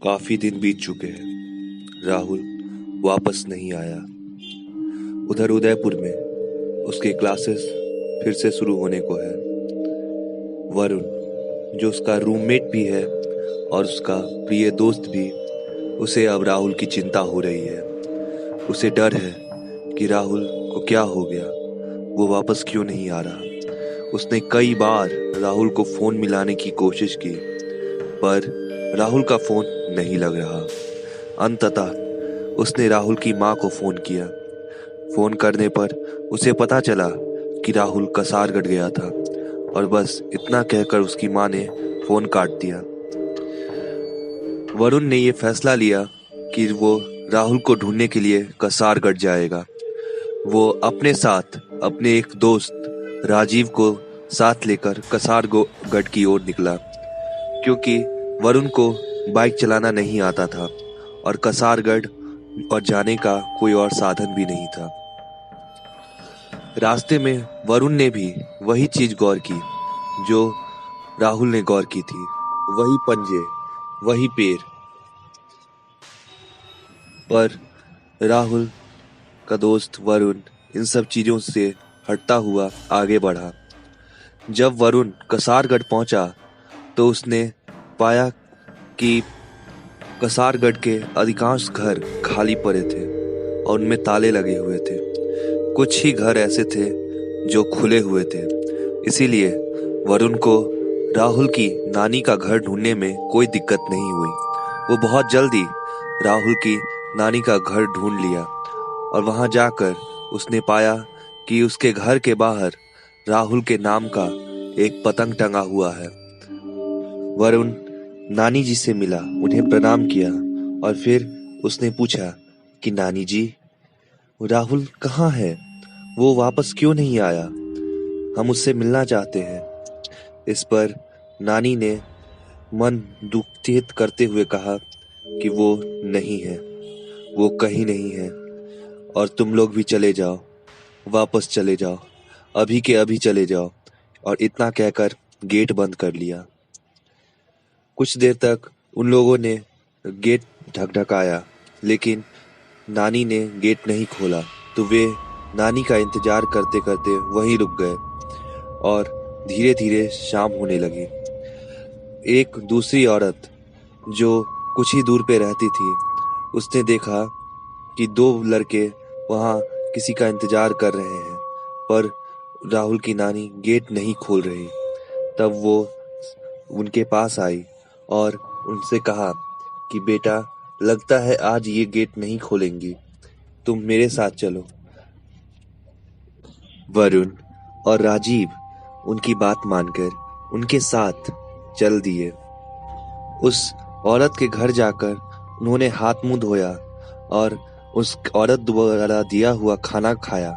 काफी दिन बीत चुके हैं। राहुल वापस नहीं आया। उधर उदयपुर में उसके क्लासेस फिर से शुरू होने को है। वरुण, जो उसका रूममेट भी है और उसका प्रिय दोस्त भी, उसे अब राहुल की चिंता हो रही है। उसे डर है कि राहुल को क्या हो गया, वो वापस क्यों नहीं आ रहा। उसने कई बार राहुल को फोन मिलाने की कोशिश की, पर राहुल का फोन नहीं लग रहा। अंततः उसने राहुल की माँ को फोन किया। फोन करने पर उसे पता चला कि राहुल कसारगढ़ गया था, और बस इतना कहकर उसकी माँ ने फोन काट दिया। वरुण ने यह फैसला लिया कि वो राहुल को ढूंढने के लिए कसारगढ़ जाएगा। वो अपने साथ अपने एक दोस्त राजीव को साथ लेकर कसारगढ़ की ओर निकला, क्योंकि वरुण को बाइक चलाना नहीं आता था और कसारगढ़ और जाने का कोई और साधन भी नहीं था। रास्ते में वरुण ने भी वही चीज गौर की जो राहुल ने गौर की थी। वही पंजे, वही पैर। पर राहुल का दोस्त वरुण इन सब चीजों से हटता हुआ आगे बढ़ा। जब वरुण कसारगढ़ पहुंचा तो उसने पाया कि कसारगढ़ के अधिकांश घर खाली पड़े थे और उनमें ताले लगे हुए थे। कुछ ही घर ऐसे थे जो खुले हुए थे। इसीलिए वरुण को राहुल की नानी का घर ढूंढने में कोई दिक्कत नहीं हुई। वो बहुत जल्दी राहुल की नानी का घर ढूंढ लिया और वहां जाकर उसने पाया कि उसके घर के बाहर राहुल के नाम का एक पतंग टंगा हुआ है। वरुण नानी जी से मिला, उन्हें प्रणाम किया और फिर उसने पूछा कि नानी जी, राहुल कहाँ है? वो वापस क्यों नहीं आया? हम उससे मिलना चाहते हैं। इस पर नानी ने मन दुखित करते हुए कहा कि वो नहीं है, वो कहीं नहीं है, और तुम लोग भी चले जाओ, वापस चले जाओ, अभी के अभी चले जाओ। और इतना कहकर गेट बंद कर लिया। कुछ देर तक उन लोगों ने गेट ढकढकाया, लेकिन नानी ने गेट नहीं खोला, तो वे नानी का इंतजार करते करते वहीं रुक गए और धीरे धीरे शाम होने लगी। एक दूसरी औरत जो कुछ ही दूर पे रहती थी, उसने देखा कि दो लड़के वहां किसी का इंतजार कर रहे हैं, पर राहुल की नानी गेट नहीं खोल रही। तब वो उनके पास आई और उनसे कहा कि बेटा, लगता है आज ये गेट नहीं खोलेंगी, तुम मेरे साथ चलो। वरुण और राजीव उनकी बात मानकर उनके साथ चल दिए। उस औरत के घर जाकर उन्होंने हाथ मुंह धोया और उस औरत द्वारा दिया हुआ खाना खाया।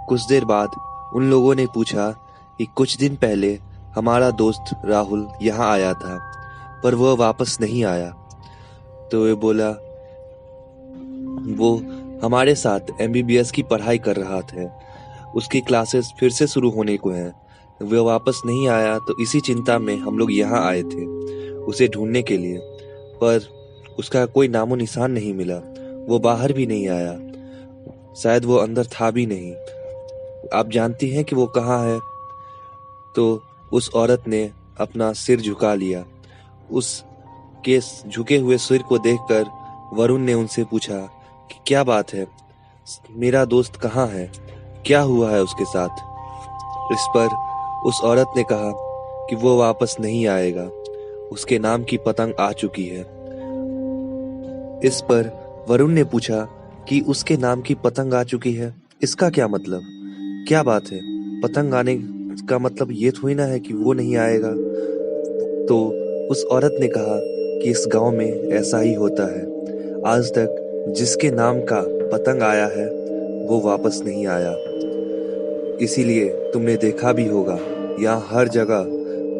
कुछ देर बाद उन लोगों ने पूछा कि कुछ दिन पहले हमारा दोस्त राहुल यहाँ आया था, पर वह वापस नहीं आया। तो वे बोला, वो हमारे साथ एमबीबीएस की पढ़ाई कर रहा था, उसकी क्लासेस फिर से शुरू होने को हैं। वह वापस नहीं आया, तो इसी चिंता में हम लोग यहाँ आए थे उसे ढूंढने के लिए, पर उसका कोई नामो निशान नहीं मिला। वो बाहर भी नहीं आया, शायद वो अंदर था भी नहीं। आप जानती हैं कि वो कहाँ है? तो उस औरत ने अपना सिर झुका लिया। उस के झुके हुए सिर को देखकर वरुण ने उनसे पूछा कि क्या बात है, मेरा दोस्त कहाँ है, क्या हुआ है उसके साथ? इस पर उस औरत ने कहा कि वो वापस नहीं आएगा, उसके नाम की पतंग आ चुकी है। इस पर वरुण ने पूछा कि उसके नाम की पतंग आ चुकी है, इसका क्या मतलब? क्या बात है? पतंग आने का मतलब ये थोड़ी ना है कि वो नहीं आएगा। तो उस औरत ने कहा कि इस गांव में ऐसा ही होता है, आज तक जिसके नाम का पतंग आया है वो वापस नहीं आया। इसीलिए तुमने देखा भी होगा, यहाँ हर जगह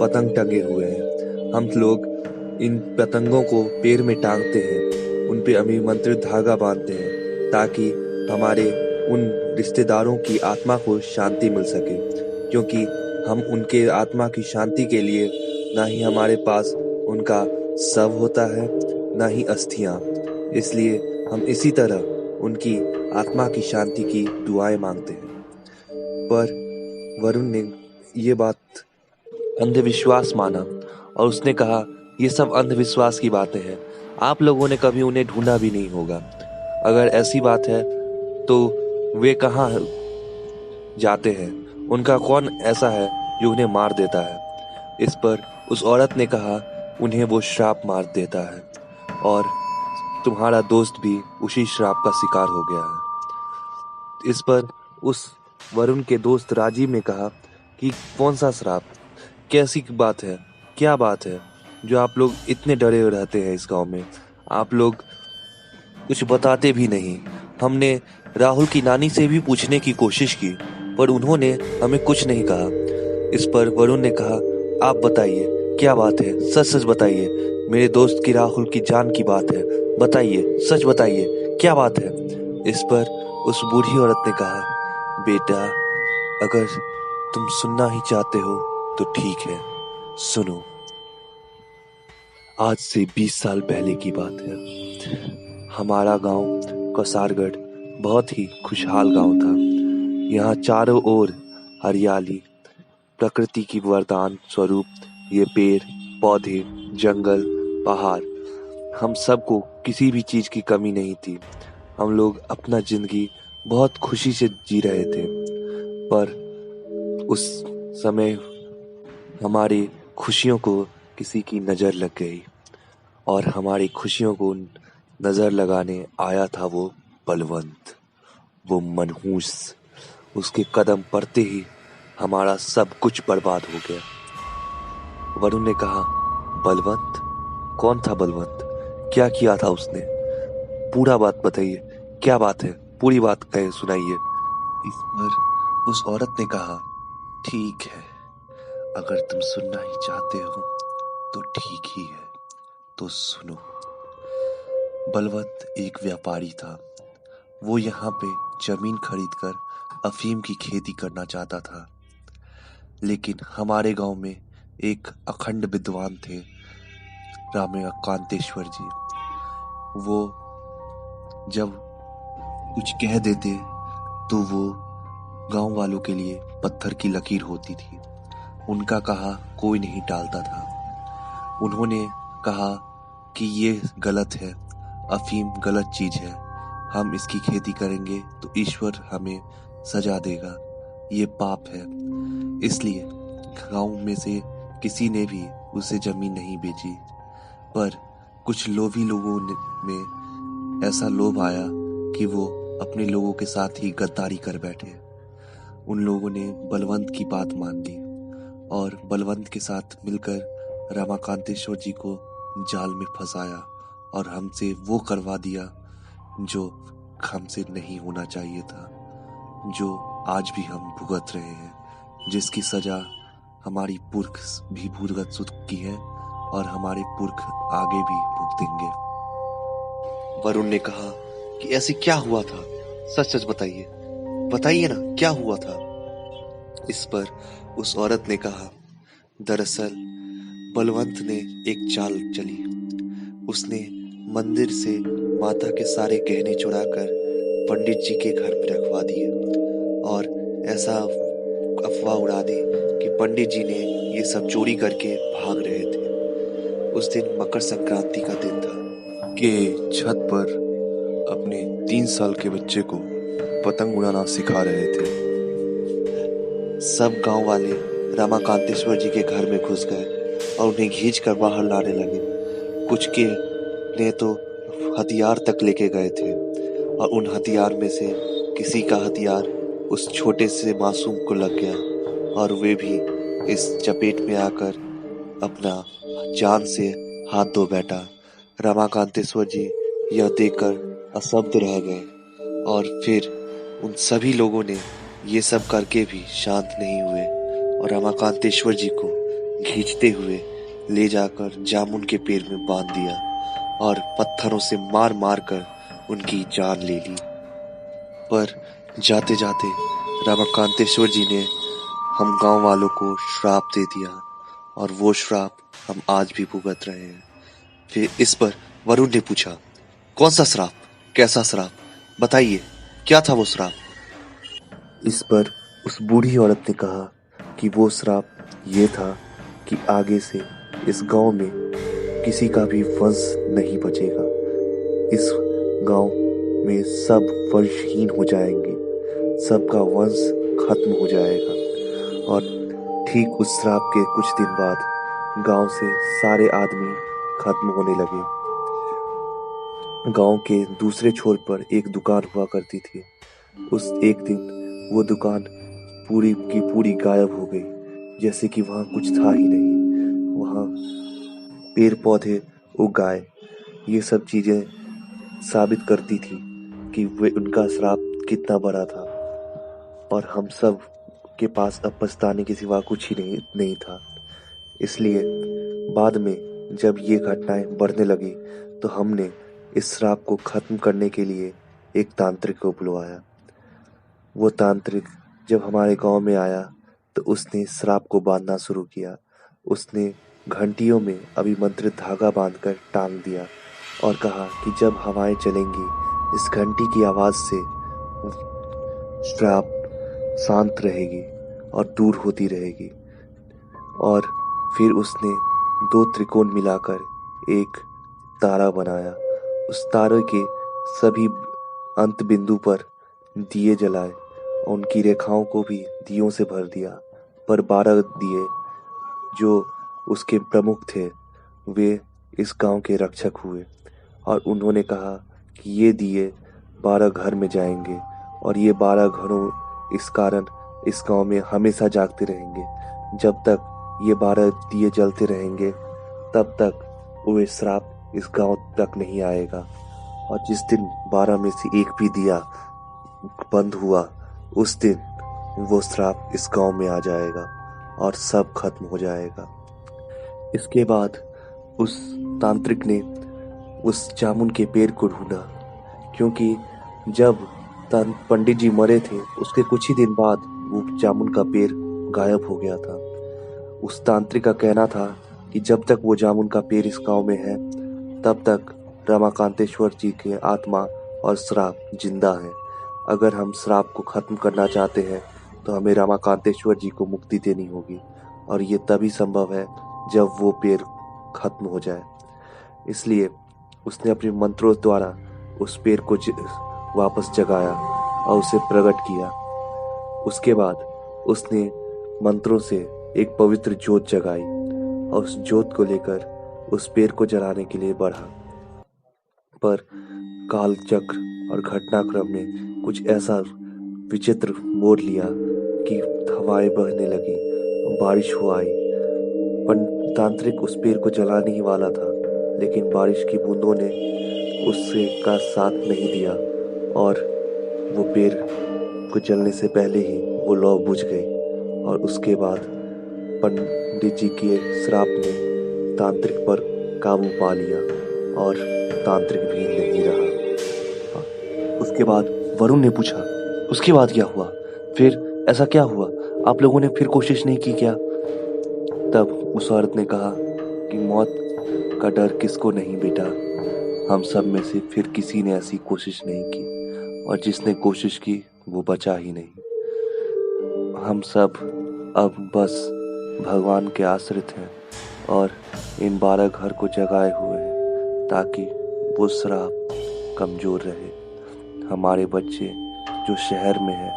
पतंग टंगे हुए हैं। हम लोग इन पतंगों को पैर में टांगते हैं, उन पे अभिमंत्रित धागा बांधते हैं, ताकि हमारे उन रिश्तेदारों की आत्मा को शांति मिल सके। क्योंकि हम उनके आत्मा की शांति के लिए ना ही हमारे पास उनका शव होता है, ना ही अस्थियां। इसलिए हम इसी तरह उनकी आत्मा की शांति की दुआएं मांगते हैं। पर वरुण ने ये बात अंधविश्वास माना और उसने कहा, ये सब अंधविश्वास की बातें हैं। आप लोगों ने कभी उन्हें ढूंढा भी नहीं होगा। अगर ऐसी बात है तो वे कहाँ जाते हैं? उनका कौन ऐसा है जो उन्हें मार देता है? इस पर उस औरत ने कहा, उन्हें वो श्राप मार देता है और तुम्हारा दोस्त भी उसी श्राप का शिकार हो गया है। इस पर उस वरुण के दोस्त राजीव ने कहा कि कौन सा श्राप, कैसी बात है, क्या बात है जो आप लोग इतने डरे रहते हैं इस गांव में? आप लोग कुछ बताते भी नहीं। हमने राहुल की नानी से भी पूछने की कोशिश की पर उन्होंने हमें कुछ नहीं कहा। इस पर वरुण ने कहा, आप बताइए क्या बात है, सच सच बताइए। मेरे दोस्त की राहुल की जान की बात है, बताइए, सच बताइए क्या बात है। इस पर उस बूढ़ी औरत ने कहा, बेटा अगर तुम सुनना ही चाहते हो तो ठीक है, सुनो। आज से 20 साल पहले की बात है। हमारा गांव कसारगढ़ बहुत ही खुशहाल गांव था। यहाँ चारों ओर हरियाली, प्रकृति की वरदान स्वरूप ये पेड़ पौधे, जंगल, पहाड़, हम सबको किसी भी चीज की कमी नहीं थी। हम लोग अपना जिंदगी बहुत खुशी से जी रहे थे। पर उस समय हमारी खुशियों को किसी की नजर लग गई और हमारी खुशियों को नजर लगाने आया था वो बलवंत, वो मनहूस। उसके कदम पड़ते ही हमारा सब कुछ बर्बाद हो गया। वरुण ने कहा, बलवंत? कौन था बलवंत? क्या किया था उसने? पूरा बात बताइए, क्या बात है, पूरी बात कहे सुनाइए। इस पर उस औरत ने कहा, ठीक है, अगर तुम सुनना ही चाहते हो तो ठीक ही है, तो सुनो। बलवंत एक व्यापारी था। वो यहाँ पे जमीन खरीदकर अफीम की खेती करना चाहता था। लेकिन हमारे गांव में एक अखंड विद्वान थे, रामकांतेश्वर जी। वो जब कुछ कह देते तो वो गांव वालों के लिए पत्थर की लकीर होती थी। उनका कहा कोई नहीं टालता था। उन्होंने कहा कि ये गलत है, अफीम गलत चीज है, हम इसकी खेती करेंगे तो ईश्वर हमें सजा देगा, ये पाप है। इसलिए गांव में से किसी ने भी उसे जमीन नहीं बेची। पर कुछ लोभी लोगों में ऐसा लोभ आया कि वो अपने लोगों के साथ ही गद्दारी कर बैठे। उन लोगों ने बलवंत की बात मान ली और बलवंत के साथ मिलकर रामकांतेश्वर जी को जाल में फंसाया और हमसे वो करवा दिया जो हमसे नहीं होना चाहिए था, जो आज भी हम भुगत रहे हैं, जिसकी सजा हमारी पुरख भी भुगत चुकी है और हमारे पुरख आगे भी भुगतेंगे। वरुण ने कहा कि ऐसे क्या हुआ था, सच सच बताइए, बताइए ना क्या हुआ था। इस पर उस औरत ने कहा, दरअसल बलवंत ने एक चाल चली। उसने मंदिर से माता के सारे गहने चुराकर पंडित जी के घर में रखवा दिए और ऐसा अफवाह उड़ा दी कि पंडित जी ने ये सब चोरी करके भाग रहे थे। उस दिन मकर संक्रांति का दिन था कि छत पर अपने 3 साल के बच्चे को पतंग उड़ाना सिखा रहे थे। सब गांव वाले रामकांतेश्वर जी के घर में घुस गए और उन्हें खींचकर बाहर लाने लगे। कुछ के ने तो हथियार तक लेके गए थे और उन हथियार में से किसी का हथियार उस छोटे से मासूम को लग गया और वे भी इस चपेट में आकर अपना जान से हाथ धो बैठा। रामकांतेश्वर जी यह देखकर अशब्द रह गए और फिर उन सभी लोगों ने ये सब करके भी शांत नहीं हुए और रामकांतेश्वर जी को खींचते हुए ले जाकर जामुन के पेड़ में बांध दिया और पत्थरों से मार मार कर उनकी जान ले ली। पर जाते जाते रामकांतेश्वर जी ने हम गांव वालों को श्राप दे दिया और वो श्राप हम आज भी भुगत रहे हैं। फिर इस पर वरुण ने पूछा, कौन सा श्राप? कैसा श्राप? बताइए, क्या था वो श्राप? इस पर उस बूढ़ी औरत ने कहा कि वो श्राप ये था कि आगे से इस गांव में किसी का भी वंश नहीं बचेगा। इस गांव में सब वंशहीन हो जाएंगे, सबका वंश खत्म हो जाएगा। और ठीक उस श्राप के कुछ दिन बाद गांव से सारे आदमी खत्म होने लगे। गांव के दूसरे छोर पर एक दुकान हुआ करती थी। उस एक दिन वो दुकान पूरी की पूरी गायब हो गई, जैसे कि वहां कुछ था ही नहीं। वहां पेड़ पौधे उग आए। ये सब चीजें साबित करती थी कि वे उनका श्राप कितना बड़ा था, और हम सब के पास अब पछताने के सिवा कुछ ही नहीं था। इसलिए बाद में जब ये घटनाएं बढ़ने लगी तो हमने इस श्राप को खत्म करने के लिए एक तांत्रिक को बुलवाया। वो तांत्रिक जब हमारे गांव में आया तो उसने श्राप को बांधना शुरू किया। उसने घंटियों में अभिमंत्रित धागा बांधकर टांग दिया और कहा कि जब हवाएं चलेंगी, इस घंटी की आवाज से श्राप शांत रहेगी और दूर होती रहेगी। और फिर उसने दो त्रिकोण मिलाकर एक तारा बनाया। उस तारे के सभी अंत बिंदु पर दिए जलाए और उनकी रेखाओं को भी दियों से भर दिया। पर 12 दिए जो उसके प्रमुख थे, वे इस गांव के रक्षक हुए और उन्होंने कहा कि ये दिए 12 घर में जाएंगे और ये 12 घरों इस कारण इस गांव में हमेशा जागते रहेंगे। जब तक ये 12 दिए जलते रहेंगे तब तक वो श्राप इस गांव तक नहीं आएगा। और जिस दिन 12 में से एक भी दिया बंद हुआ, उस दिन वो श्राप इस गांव में आ जाएगा और सब खत्म हो जाएगा। इसके बाद उस तांत्रिक ने उस जामुन के पेड़ को ढूंढा, क्योंकि जब पंडित जी मरे थे उसके कुछ ही दिन बाद वो जामुन का पेड़ गायब हो गया था। उस तांत्रिक का कहना था कि जब तक वो जामुन का पेड़ इस गांव में है तब तक रमाकांतेश्वर जी के आत्मा और श्राप जिंदा है। अगर हम श्राप को खत्म करना चाहते हैं तो हमें रमाकांतेश्वर जी को मुक्ति देनी होगी, और ये तभी संभव है जब वो पेड़ खत्म हो जाए। इसलिए उसने अपने मंत्रों द्वारा उस पेड़ को वापस जगाया और उसे प्रकट किया। उसके बाद उसने मंत्रों से एक पवित्र ज्योत जगाई और उस ज्योत को लेकर उस पेड़ को जलाने के लिए बढ़ा। पर काल चक्र और घटनाक्रम ने कुछ ऐसा विचित्र मोड़ लिया कि हवाएं बहने लगी, बारिश हो आई। तांत्रिक उस पेड़ को जलाने ही वाला था, लेकिन बारिश की बूंदों ने उससे का साथ नहीं दिया और वो पेड़ को जलने से पहले ही वो लौ बुझ गई। और उसके बाद पंडित जी के श्राप ने तांत्रिक पर काबू पा लिया और तांत्रिक भी नहीं रहा। उसके बाद वरुण ने पूछा, उसके बाद क्या हुआ? फिर ऐसा क्या हुआ? आप लोगों ने फिर कोशिश नहीं की क्या? तब उस औरत ने कहा कि मौत का डर किसको नहीं बेटा, हम सब में से फिर किसी ने ऐसी कोशिश नहीं की, और जिसने कोशिश की वो बचा ही नहीं। हम सब अब बस भगवान के आश्रित हैं और इन 12 घर को जगाए हुए हैं ताकि वो श्राप कमजोर रहे। हमारे बच्चे जो शहर में है,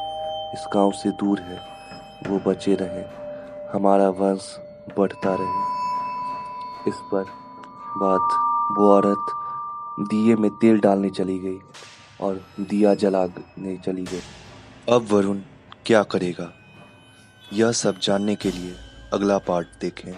इस गांव से दूर है, वो बचे रहें, हमारा वंश बढ़ता रहे। इस पर बात वो औरत दिए में तेल डालने चली गई और दिया जलाने चली गई। अब वरुण क्या करेगा? यह सब जानने के लिए अगला पार्ट देखें।